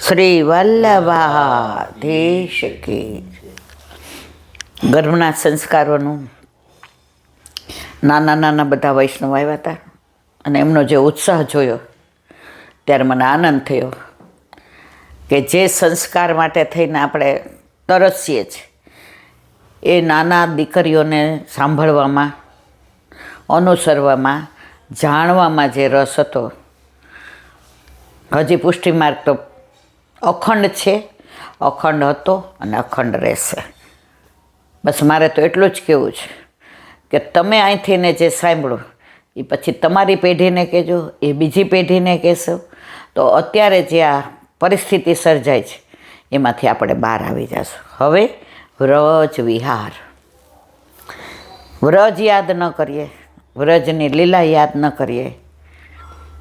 શ્રી વલ્લભાધીશ કી ગર્ભના સંસ્કારોનું નાના નાના બધા વૈષ્ણવ આવ્યા હતા અને એમનો જે ઉત્સાહ જોયો ત્યારે મને આનંદ થયો કે જે સંસ્કાર માટે થઈને આપણે તરસીએ છીએ એ નાના દીકરીઓને સાંભળવામાં, અનુસરવામાં, જાણવામાં જે રસ હતો, હજી પુષ્ટિ માર્ગ તો અખંડ છે, અખંડ હતો અને અખંડ રહેશે. બસ મારે તો એટલું જ કહેવું છે કે તમે અહીંથી ને જે સાંભળો એ પછી તમારી પેઢીને કહેજો, એ બીજી પેઢીને કહેશો, તો અત્યારે જે આ પરિસ્થિતિ સર્જાય છે એમાંથી આપણે બહાર આવી જશું. હવે વ્રજ વિહાર, વ્રજ યાદ ન કરીએ, વ્રજની લીલા યાદ ન કરીએ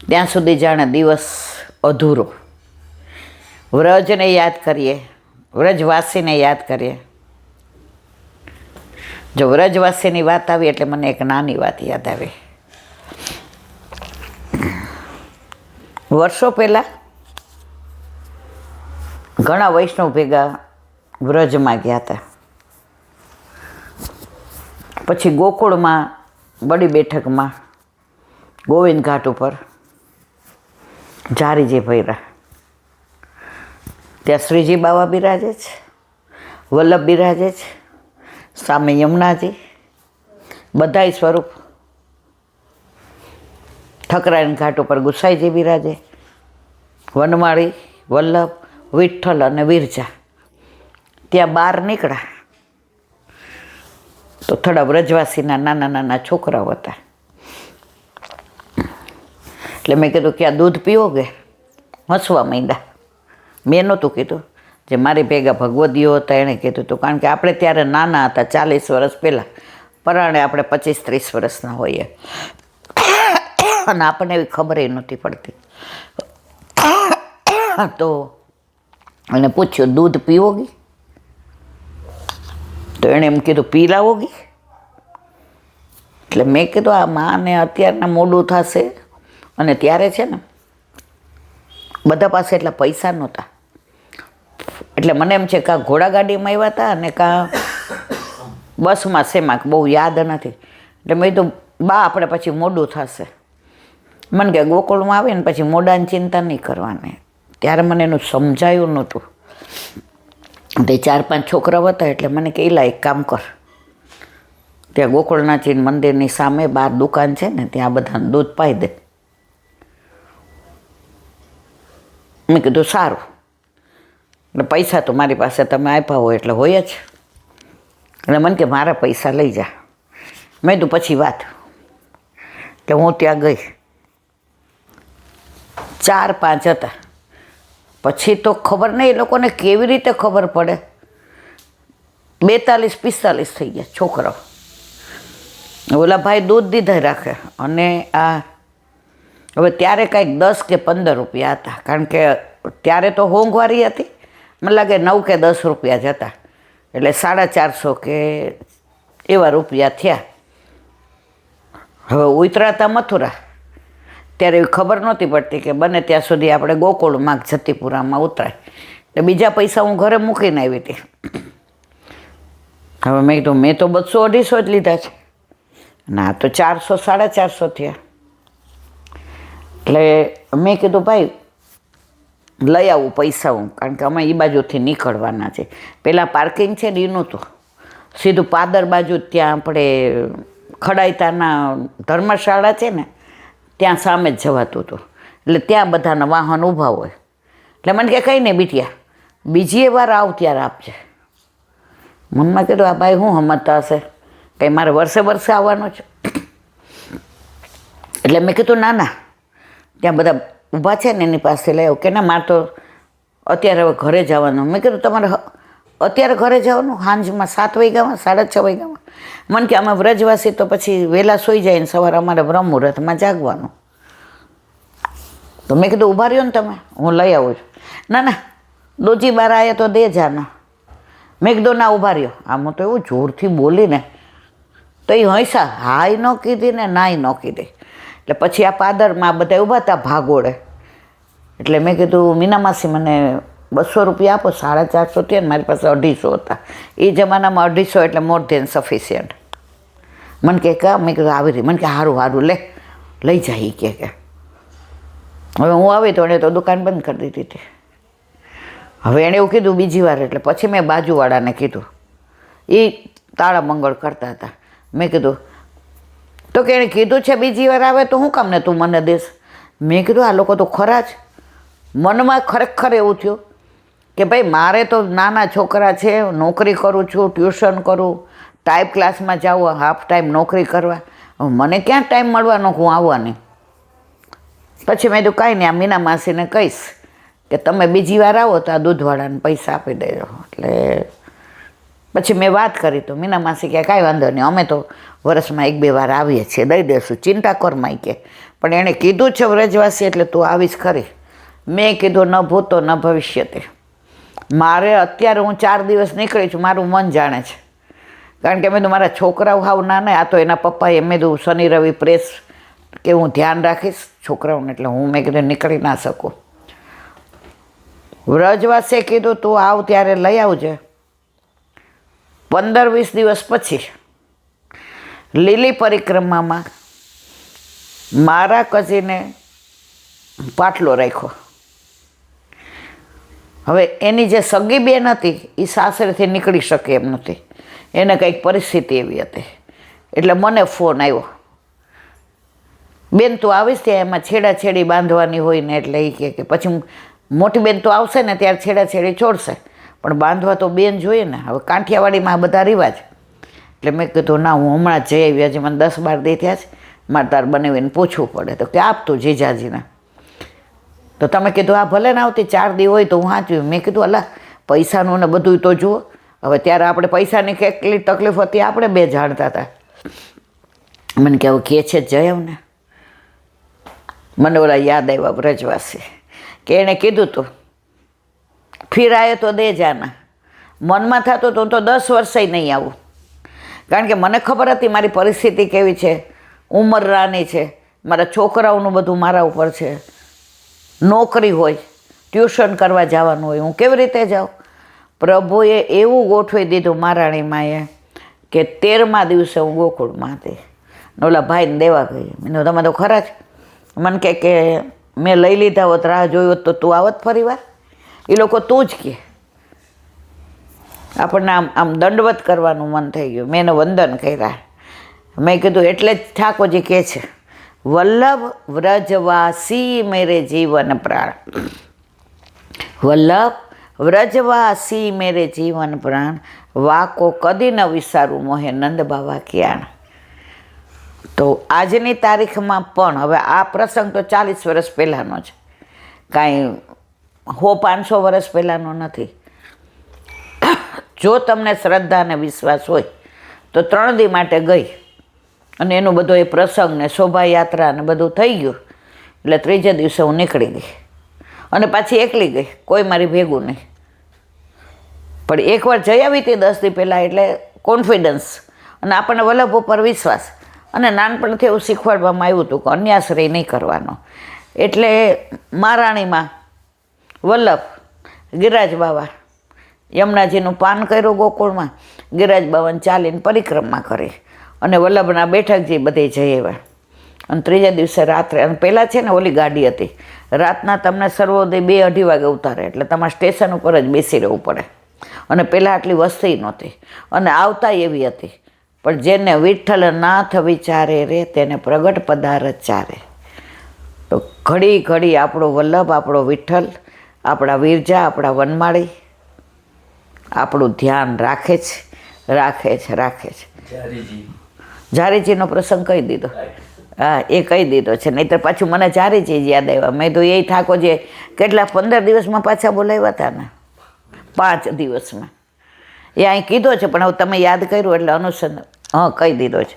ત્યાં સુધી જાણે દિવસ અધૂરો. વ્રજને યાદ કરીએ, વ્રજવાસીને યાદ કરીએ. જો વ્રજવાસીની વાત આવી એટલે મને એક નાની વાત યાદ આવી. વર્ષો પહેલાં ઘણા વૈષ્ણવ ભેગા વ્રજમાં ગયા હતા. પછી ગોકુળમાં બડી બેઠકમાં ગોવિંદ ઘાટ ઉપર જારીજી ભર્યા. ત્યાં શ્રીજી બાવા બિરાજે છે, વલ્લભ બિરાજે છે, સામે યમુનાજી, બધાય સ્વરૂપ. ઠકરાઈન ઘાટ ઉપર ગુસાઈજી બિરાજે, વનમાળી, વલ્લભ, વિઠ્ઠલ અને વિરજા. ત્યાં બહાર નીકળ્યા તો થોડા વ્રજવાસીના નાના નાના છોકરાઓ હતા. એટલે મેં કીધું કે આ દૂધ પીઓગે? હસવા માંડ્યા. મેં નહોતું કીધું, જે મારી ભેગા ભગવદીઓ હતા એણે કીધું હતું. કારણ કે આપણે ત્યારે નાના હતા, 40 વર્ષ પહેલાં. પરાણે આપણે 25-30 વર્ષના હોઈએ અને આપણને એવી ખબર નહોતી પડતી. તો એને પૂછ્યું, દૂધ પીઓગી? તો એણે એમ કીધું, પી લાવોગી? એટલે મેં કીધું, આ માને અત્યારના મોડું થશે. અને ત્યારે છે ને બધા પાસે એટલા પૈસા નહોતા. એટલે મને એમ છે કાં ઘોડાગાડીમાં આવ્યા હતા અને કાં બસમાં શેમાં, બહુ યાદ નથી. એટલે મેં કીધું, બા આપણે પછી મોડું થશે. મને કે ગોકુળમાં આવે ને પછી મોડાની ચિંતા નહીં કરવાની. ત્યારે મને એનું સમજાયું નહોતું. તે 4-5 છોકરાઓ હતા એટલે મને કે એલા એક કામ કર, ત્યાં ગોકુળનાથજી મંદિરની સામે બહાર દુકાન છે ને ત્યાં બધાને દૂધ પાઈ દે. મેં કીધું સારું. એટલે પૈસા તો મારી પાસે તમે આપ્યા હોય એટલે હોય જ. એટલે મને કે મારા પૈસા લઈ જા. મેં કીધું પછી વાત. એટલે હું ત્યાં ગઈ. 4-5 હતા. પછી તો ખબર નહીં એ લોકોને કેવી રીતે ખબર પડે, 42-45 થઈ ગયા છોકરાઓ. ઓલા ભાઈ દૂધ દીધા રાખે. અને આ હવે ત્યારે કાંઈક 10 કે 15 રૂપિયા હતા. કારણ કે ત્યારે તો હોંઘવારી હતી. મને લાગે 9 કે 10 રૂપિયા જ હતા. એટલે 450 કે એવા રૂપિયા થયા. હવે ઉતરાતા મથુરા ત્યારે એવી ખબર નહોતી પડતી કે બને ત્યાં સુધી આપણે ગોકુળમાં જતીપુરામાં ઉતરાય. એટલે બીજા પૈસા હું ઘરે મૂકીને આવી હતી. હવે મેં કીધું મેં તો 200-250 જ લીધા છે. ના તો 400-450 થયા. એટલે મેં કીધું ભાઈ લઈ આવું પૈસા હું, કારણ કે અમે એ બાજુથી નીકળવાના છે. પહેલાં પાર્કિંગ છે ને એનું તો સીધું પાદર બાજુ ત્યાં આપણે ખડાઈતાના ધર્મશાળા છે ને ત્યાં સામે જ જવાતું હતું. એટલે ત્યાં બધાના વાહન ઊભા હોય. એટલે મને કે કંઈ નહીં બીટિયા, બીજી વાર આવ ત્યારે આપજે. મનમાં કીધું આ ભાઈ શું સમજતા હશે, કંઈ મારે વર્ષે વર્ષે આવવાનો છે. એટલે મેં કીધું ના ના, ત્યાં બધા ઊભા છે ને એની પાસે લઈ આવું. કે ના મારે તો અત્યારે હવે ઘરે જવાનું. મેં કીધું તમારે અત્યારે ઘરે જવાનું? સાંજમાં 7 વાગ્યામાં, 6:30 વાગ્યામાં? મને કે અમે વ્રજવાસી તો પછી વહેલા સૂઈ જાય ને સવારે અમારે બ્રહ્મ મુહૂર્તમાં જાગવાનું. તો મેં કીધું ઊભા રહ્યો ને તમે, હું લઈ આવું છું. ના ના દોજી બાર આવ્યા તો દે જાના. મેં કીધું ના ઊભા રહ્યો. આમ હું તો એવું જોરથી બોલીને તો એ હંસા હાય ન કીધી ને નાય ન કીધી. એટલે પછી આ પાદરમાં બધા ઊભા હતા ભાગોળે. એટલે મેં કીધું મીના માસી મને ₹200 આપો, 450 થયા ને મારી પાસે 250 હતા. એ જમાનામાં 250 એટલે મોર ધેન સફિશિયન્ટ. મને કે મેં કીધું આવી રહી. મને કે સારું લઈ જાય કે હવે હું આવી તો એણે તો દુકાન બંધ કરી દીધી હતી. હવે એણે એવું કીધું બીજી વાર, એટલે પછી મેં બાજુવાળાને કીધું. એ તાળા મંગળ કરતા હતા. મેં કીધું તો કે એણે કીધું છે બીજી વાર આવે તો શું કામ ને તું મને દેશ. મેં કીધું આ લોકો તો ખરા જ. મનમાં ખરેખર એવું થયું કે ભાઈ મારે તો નાના છોકરા છે, નોકરી કરું છું, ટ્યુશન કરું, ટાઈપ ક્લાસમાં જાઉં, હાફ ટાઈમ નોકરી કરવા, મને ક્યાં ટાઈમ મળવાનો હું આવવાની. પછી મેં કીધું કાંઈ નહીં, આ મીના માસીને કહીશ કે તમે બીજી વાર આવો તો આ દૂધવાળાને પૈસા આપી દેજો. એટલે પછી મેં વાત કરી તો મીના માસી કે કાંઈ વાંધો નહીં, અમે તો વર્ષમાં 1-2 વાર આવીએ છીએ, દઈ દેશું, ચિંતા કરમાય કે. પણ એણે કીધું છે વ્રજવાસી એટલે તું આવીશ ખરી. મેં કીધું ન ભૂતો ન ભવિષ્યતે. મારે અત્યારે હું 4 દિવસ નીકળી છું, મારું મન જાણે છે. કારણ કે મેં તો મારા છોકરાઓ હાવ નાના, આ તો એના પપ્પાએ મેં કીધું શનિ રવિ પ્રેસ કે હું ધ્યાન રાખીશ છોકરાઓને, એટલે હું મેં કીધું નીકળી ના શકું. વ્રજવાસીએ કીધું તું આવ ત્યારે લઈ આવજે. 15-20 દિવસ પછી લીલી પરિક્રમામાં મારા કઝીને પાટલો રાખ્યો. હવે એની જે સગી બેન હતી એ સાસરેથી નીકળી શકે એમ નથી, એને કંઈક પરિસ્થિતિ એવી હતી. એટલે મને ફોન આવ્યો, બેન તું આવીશ ત્યાં એમાં છેડાછેડી બાંધવાની હોય ને, એટલે એ કહે કે પછી મોટી બેન તો આવશે ને ત્યારે છેડાછેડી છોડશે, પણ બાંધવા તો બેન જોઈએ ને. હવે કાંઠિયાવાડીમાં આ બધા રિવાજ. એટલે મેં કીધું ના, હું હમણાં જઈ આવી, હજી મને 10-12 દી થયા છે, મારે તાર બનાવીને પૂછવું પડે. તો કે આપતું જીજાજીને. તો તમે કીધું આ ભલે ને આવતી 4 દી હોય તો હું વાંચ્યું. મેં કીધું અલા પૈસાનું ને બધું તો જુઓ. હવે ત્યારે આપણે પૈસાની કેટલી તકલીફ હતી આપણે 2 જાણતા હતા. મને કે હવે કહે છે જય ને, મને ઓલા યાદ આવ્યા વ્રજવાસી કે એણે કીધું તું ફિર આયો તો દે જાના. મનમાં થતું તો હું તો 10 વર્ષે નહીં આવું, કારણ કે મને ખબર હતી મારી પરિસ્થિતિ કેવી છે, ઉંમર રાની છે, મારા છોકરાઓનું બધું મારા ઉપર છે, નોકરી હોય, ટ્યુશન કરવા જવાનું હોય, હું કેવી રીતે જાઉં. પ્રભુએ એવું ગોઠવી દીધું મહારાણી માએ કે 13મા દિવસે હું ગોકુળમાં હતી. ઓલા ભાઈને દેવા ગઈ. મેં તમે તો ખરા જ. મને કે મેં લઈ લીધા હોત, રાહ જોઈ હોત તો તું આવત ફરી વાર. એ લોકો તું જ કે. આપણને આમ દંડવત કરવાનું મન થઈ ગયું. મેં એને વંદન કર્યા. મેં કીધું એટલે જ ઠાકોરજી કહે છે વલ્લભ વ્રજવાસી મેરે જીવન પ્રાણ. વલ્લભ વ્રજવાસી મેરે જીવન પ્રાણ, વાકો કદી ન વિસારું મોહે નંદ બાવા ક્યાણ. તો આજની તારીખમાં પણ હવે આ પ્રસંગ તો 40 વર્ષ પહેલાંનો છે, કાંઈ 100-500 વર્ષ પહેલાંનો નથી. જો તમને શ્રદ્ધા અને વિશ્વાસ હોય તો 3 દી માટે ગઈ અને એનું બધો એ પ્રસંગ ને શોભાયાત્રા ને બધું થઈ ગયું. એટલે 3જે દિવસે હું નીકળી ગઈ અને પાછી એકલી ગઈ, કોઈ મારી ભેગું નહીં. પણ એકવાર જઈ આવી હતી 10 દી પહેલાં, એટલે કોન્ફિડન્સ અને આપણને વલ્લભ ઉપર વિશ્વાસ. અને નાનપણથી એવું શીખવાડવામાં આવ્યું હતું કે અન્યાશ્રય નહીં કરવાનો. એટલે મહારાણીમાં વલ્લભ, ગિરિરાજ બાવા, યમુનાજીનું પાન કર્યું ગોકુળમાં, ગિરિરાજ બાવાને ચાલીને પરિક્રમા કરી અને વલ્લભના બેઠકજી બધે જઈ આવ્યા. અને 3જે દિવસે રાત્રે, અને પહેલાં છે ને ઓલી ગાડી હતી, રાતના તમને સર્વોદય 2-2:30 વાગે ઉતારે, એટલે તમારે સ્ટેશન ઉપર જ બેસી રહેવું પડે. અને પહેલાં આટલી વસ્તી નહોતી અને આવતા એવી હતી. પણ જેને વિઠ્ઠલ નાથ વિચારે રે તેને પ્રગટ પદાર્થ ચારે. તો ઘડી ઘડી આપણો વલ્લભ, આપણો વિઠ્ઠલ, આપણા વિરજા, આપણા વનમાળી આપણું ધ્યાન રાખે છે. ઝારીજીનો પ્રસંગ કહી દીધો. હા, એ કહી દીધો છે. નહીંતર પાછું મને ઝારીજી યાદ આવ્યા. મેં તો એ ઠાકોરજી કેટલા 15 દિવસમાં પાછા બોલાવ્યા હતા ને, 5 દિવસમાં. એ અહીં કીધો છે, પણ હવે તમે યાદ કર્યું એટલે અનુસંધાન કહી દીધો છે.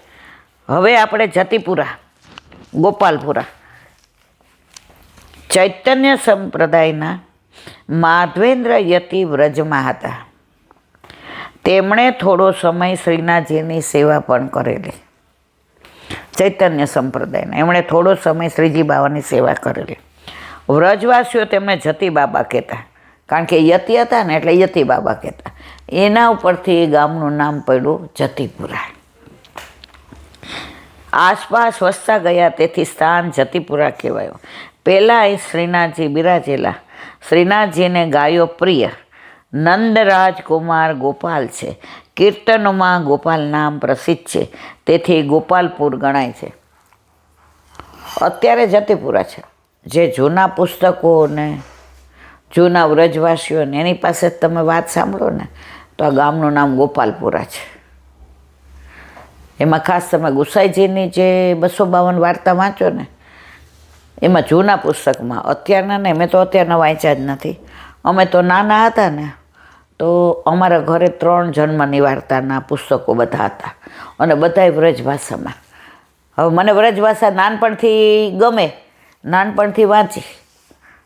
હવે આપણે જતીપુરા, ગોપાલપુરા, ચૈતન્ય સંપ્રદાયના માધવેન્દ્ર યતિ વ્રજમાં હતા. તેમણે થોડો સમય શ્રીનાથજીની સેવા પણ કરેલી. ચૈતન્ય સંપ્રદાયના એમણે થોડો સમય શ્રીજી બાવાની સેવા કરેલી. વ્રજવાસીઓ તેમને જતી બાબા કહેતા, કારણ કે યતિ હતા ને એટલે યતિ બાબા કહેતા. એના ઉપરથી ગામનું નામ પડ્યું જતીપુરા. આસપાસ વસતા ગયા તેથી સ્થાન જતીપુરા કહેવાયું. પહેલાં અહીં શ્રીનાથજી બિરાજેલા. શ્રીનાથજીને ગાયો પ્રિય. નંદરાજકુમાર ગોપાલ છે. કીર્તનોમાં ગોપાલ નામ પ્રસિદ્ધ છે, તેથી ગોપાલપુર ગણાય છે. અત્યારે જતીપુરા છે. જે જૂના પુસ્તકોને જૂના વ્રજવાસીઓને એની પાસે જ તમે વાત સાંભળો ને તો આ ગામનું નામ ગોપાલપુરા છે. એમાં ખાસ તમે ગુસાઈજીની જે 252 વાર્તા વાંચો ને એમાં જૂના પુસ્તકમાં, અત્યારના ને મેં તો અત્યારના વાંચ્યા જ નથી. અમે તો નાના હતા ને તો અમારા ઘરે 3 જન્મની વાર્તાના પુસ્તકો બધા હતા અને બધાય વ્રજભાષામાં. હવે મને વ્રજભાષા નાનપણથી ગમે, નાનપણથી વાંચી,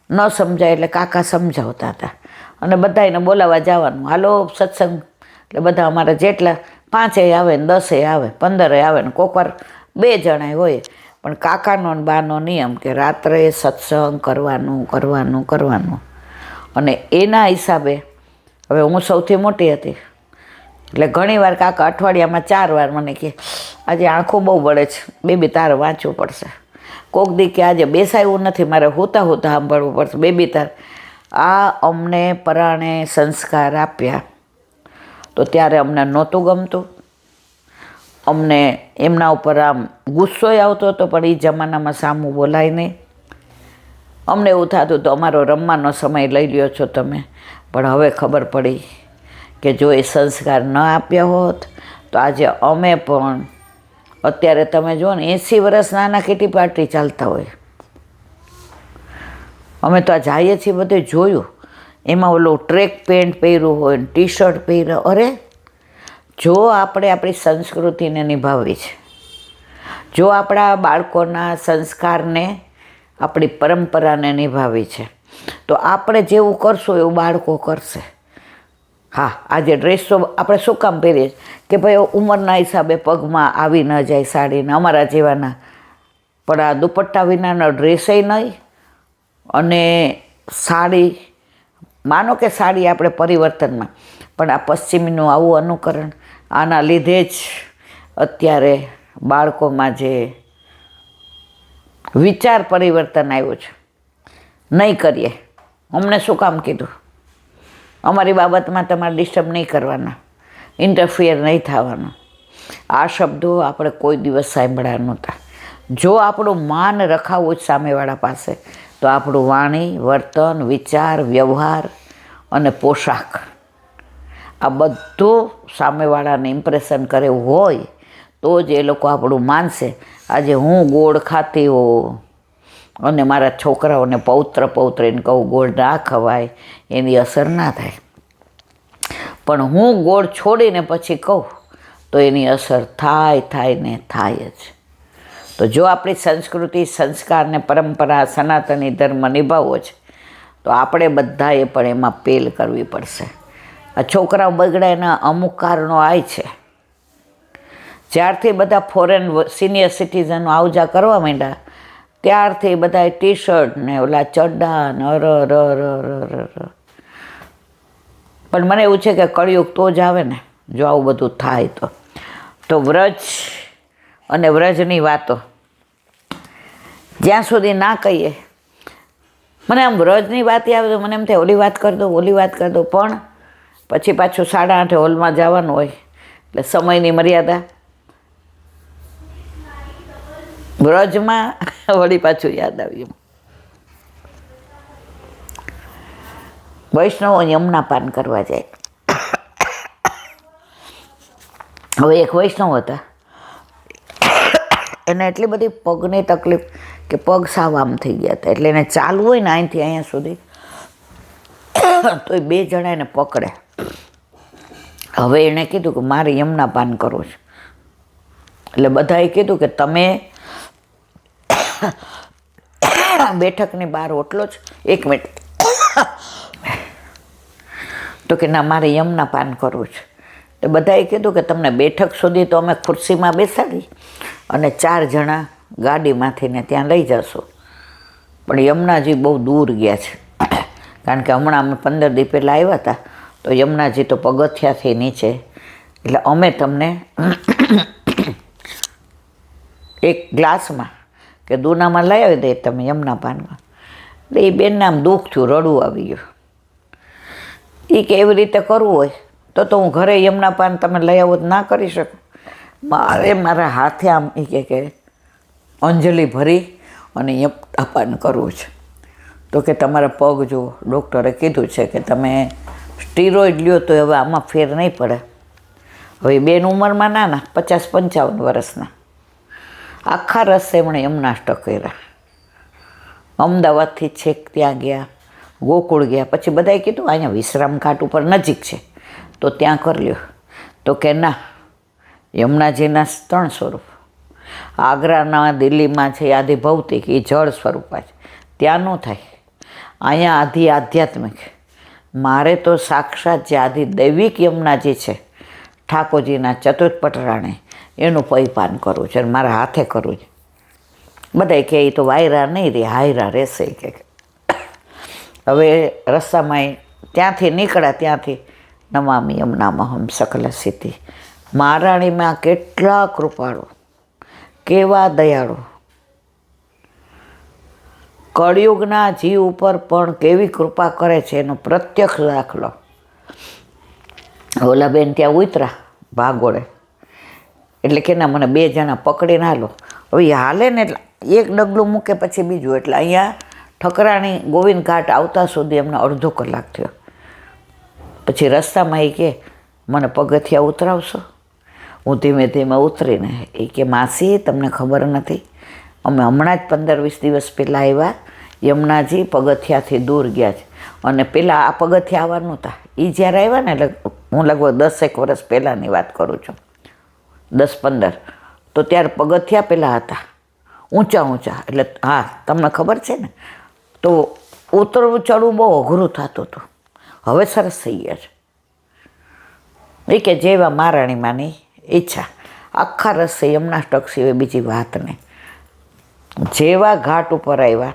ન સમજાય એટલે કાકા સમજાવતા હતા અને બધાને બોલાવવા જવાનું, હાલો સત્સંગ. એટલે બધા અમારા જેટલા 5 આવે ને 10 આવે 15 આવે ને કોકવાર 2 જણા હોય, પણ કાકાનો ને બાનો નિયમ કે રાત્રે સત્સંગ કરવાનું. અને એના હિસાબે હવે હું સૌથી મોટી હતી એટલે ઘણીવાર કાકા અઠવાડિયામાં 4 વાર મને કહે આજે આંખો બહુ બળે છે બેબી, તારે વાંચવું પડશે. કોક દી કે આજે બેસાયું નથી, મારે હોતા સાંભળવું પડશે બેબી તાર. આ અમને પરાણે સંસ્કાર આપ્યા તો ત્યારે અમને નહોતું ગમતું. અમને એમના ઉપર આમ ગુસ્સોય આવતો હતો, પણ એ જમાનામાં સામું બોલાય નહીં. અમને એવું થતું તો અમારો રમવાનો સમય લઈ લ્યો છો તમે. પણ હવે ખબર પડી કે જો એ સંસ્કાર ન આપ્યા હોત તો આજે અમે પણ, અત્યારે તમે જુઓ ને 80 વર્ષ નાના કીટી પાર્ટી ચાલતા હોય. અમે તો આ જઈએ છીએ બધે જોયું, એમાં ઓલું ટ્રેક પેન્ટ પહેર્યું હોય ને ટી શર્ટ પહેર્યું. અરે જો આપણે આપણી સંસ્કૃતિને નિભાવવી છે, જો આપણા બાળકોના સંસ્કારને, આપણી પરંપરાને નિભાવવી છે, તો આપણે જેવું કરશું એવું બાળકો કરશે. હા, આજે ડ્રેસ તો આપણે શું કામ પહેરીએ કે ભાઈ ઉંમરના હિસાબે પગમાં આવી ન જાય સાડીને, અમારા જેવાના. પણ આ દુપટ્ટા વિનાનો ડ્રેસય નહીં અને સાડી, માનો કે સાડી આપણે પરિવર્તનમાં, પણ આ પશ્ચિમીનું આવું અનુકરણ, આના લીધે જ અત્યારે બાળકોમાં જે વિચાર પરિવર્તન આવ્યું છે. નહીં કરીએ, અમને શું કામ કીધું, અમારી બાબતમાં તમારે ડિસ્ટર્બ નહીં કરવાના, ઇન્ટરફિયર નહીં થવાનું. આ શબ્દો આપણે કોઈ દિવસ સાંભળ્યા નહોતા. જો આપણું માન રખાવવું જ સામેવાળા પાસે તો આપણું વાણી, વર્તન, વિચાર, વ્યવહાર અને પોશાક આ બધું સામેવાળાને ઇમ્પ્રેશન કરે હોય તો જ એ લોકો આપણું માનશે. આજે હું ગોળ ખાતી હોઉં અને મારા છોકરાઓને પૌત્રીને કહું ગોળ ના ખવાય, એની અસર ના થાય. પણ હું ગોળ છોડીને પછી કહું તો એની અસર થાય ને થાય જ. તો જો આપણી સંસ્કૃતિ, સંસ્કાર ને પરંપરા, સનાતની ધર્મ નિભાવવો છે તો આપણે બધાએ પણ એમાં પહેલ કરવી પડશે. આ છોકરાઓ બગડાયના અમુક કારણો આય છે. જ્યારથી બધા ફોરેન સિનિયર સિટીઝનો આવજા કરવા માંડ્યા ત્યારથી બધા ટી શર્ટ ને ઓલા ચડ્ડા ને પણ મને એવું છે કે કળિયુગ તો જ આવે ને જો આવું બધું થાય તો વ્રજ અને વ્રજની વાતો જ્યાં સુધી ના કહીએ, મને આમ વ્રજની વાત આવે તો મને એમ થાય ઓલી વાત કરી દો, પણ પછી પાછું 8:30 હોલમાં જવાનું હોય એટલે સમયની મર્યાદા. વ્રજમાં વળી પાછું યાદ આવ્યું, વૈષ્ણવો યમુના પાન કરવા જાય. હવે એક વૈષ્ણવ હતા, એને એટલી બધી પગની તકલીફ કે પગ સાવ આમ થઈ ગયા હતા, એટલે એને ચાલવું હોય ને અહીંથી અહીંયા સુધી તો એ 2 જણા એને પકડે. હવે એણે કીધું કે મારે યમુના પાન કરવું છે. એટલે બધાએ કીધું કે તમે બેઠકની બહાર ઓટલો જ 1 મિનિટ, તો કે ના મારે યમુના પાન કરવું છે. તો બધાએ કીધું કે તમને બેઠક સુધી તો અમે ખુરશીમાં બેસાડી અને 4 જણા ગાડીમાંથી ને ત્યાં લઈ જશું, પણ યમુનાજી બહુ દૂર ગયા છે, કારણ કે હમણાં અમે 15 દી પહેલાં આવ્યા હતા તો યમુનાજી તો પગથિયાથી નીચે, એટલે અમે તમને એક ગ્લાસમાં કે દૂનામાં લઈ આવી દઈએ તમે યમુના પાનમાં. એટલે એ બેનને આમ દુઃખ થયું, રડવું આવી ગયું. એ કે એવી રીતે કરવું હોય તો હું ઘરે યમુના પાન તમે લઈ આવો તો ના કરી શકું. મારે મારા હાથે આમ એ કે અંજલિ ભરી અને યમુના પાન કરવું છે. તો કે તમારા પગ જુઓ, ડૉક્ટરે કીધું છે કે તમે સ્ટીરોઇડ લ્યો તો હવે આમાં ફેર નહીં પડે. હવે બેન ઉંમરમાં નાના 50-55 વર્ષના, આખા રસ્તે એમણે યમુનાષ્ટક કર્યા. અમદાવાદથી છેક ત્યાં ગયા, ગોકુળ ગયા. પછી બધાએ કીધું અહીંયા વિશ્રામ ઘાટ ઉપર નજીક છે તો ત્યાં કરી લ્યો. તો કે ના, યમુનાજીના 3 સ્વરૂપ, આગ્રાના દિલ્હીમાં છે આદિ ભૌતિક, એ જળ સ્વરૂપા છે, ત્યાં ન થાય. અહીંયા આદિ આધ્યાત્મિક, મારે તો સાક્ષાત જે આદિ દૈવિક યમુનાજી છે ઠાકોરજીના ચતુર્થ પટરાણે, એનું પૈપાન કરવું છે, મારા હાથે કરવું છે. બધા કહે એ તો વાયરા નહીં રહે, હાયરા રહેશે કે. હવે રસ્તામાં ત્યાંથી નીકળ્યા, ત્યાંથી નમામિ યમુનામહમ સકલ સિદ્ધિ. મહારાણીમાં કેટલા કૃપાળુ, કેવા દયાળુ, કળિયુગના જીવ ઉપર પણ કેવી કૃપા કરે છે એનો પ્રત્યક્ષ દાખલો. ઓલા બેન ત્યાં ઉતરા ભાગોળે, એટલે કે ના મને 2 જણા પકડીને હાલો. હવે હાલે ને એટલે એક ડગલું મૂકે પછી બીજું, એટલે અહીંયા ઠકરાણી ગોવિંદ ઘાટ આવતા સુધી અમને અડધો કલાક થયો. પછી રસ્તામાં એ કે મને પગથિયા ઉતરાવશો? હું ધીમે ધીમે ઉતરીને એ કે માસી તમને ખબર નથી, અમે હમણાં જ 15-20 દિવસ પહેલાં આવ્યા, યમુનાજી પગથિયાથી દૂર ગયા છે. અને પહેલાં આ પગથિયા આવવા નહોતા, એ જ્યારે આવ્યા ને એટલે હું લગભગ 10 વર્ષ પહેલાંની વાત કરું છું, 10-15. તો ત્યારે પગથિયા પહેલાં હતા ઊંચા ઊંચા, એટલે હા તમને ખબર છે ને. તો ઉતરવું ચડવું બહુ અઘરું થતું હતું, હવે સરસ થઈ ગયા છે. એ કે જેવા મહારાણીમાંની ઈચ્છા, આખા રસ્તે યમુનાષ્ટક સિવાય બીજી વાત નહીં. જેવા ઘાટ ઉપર આવ્યા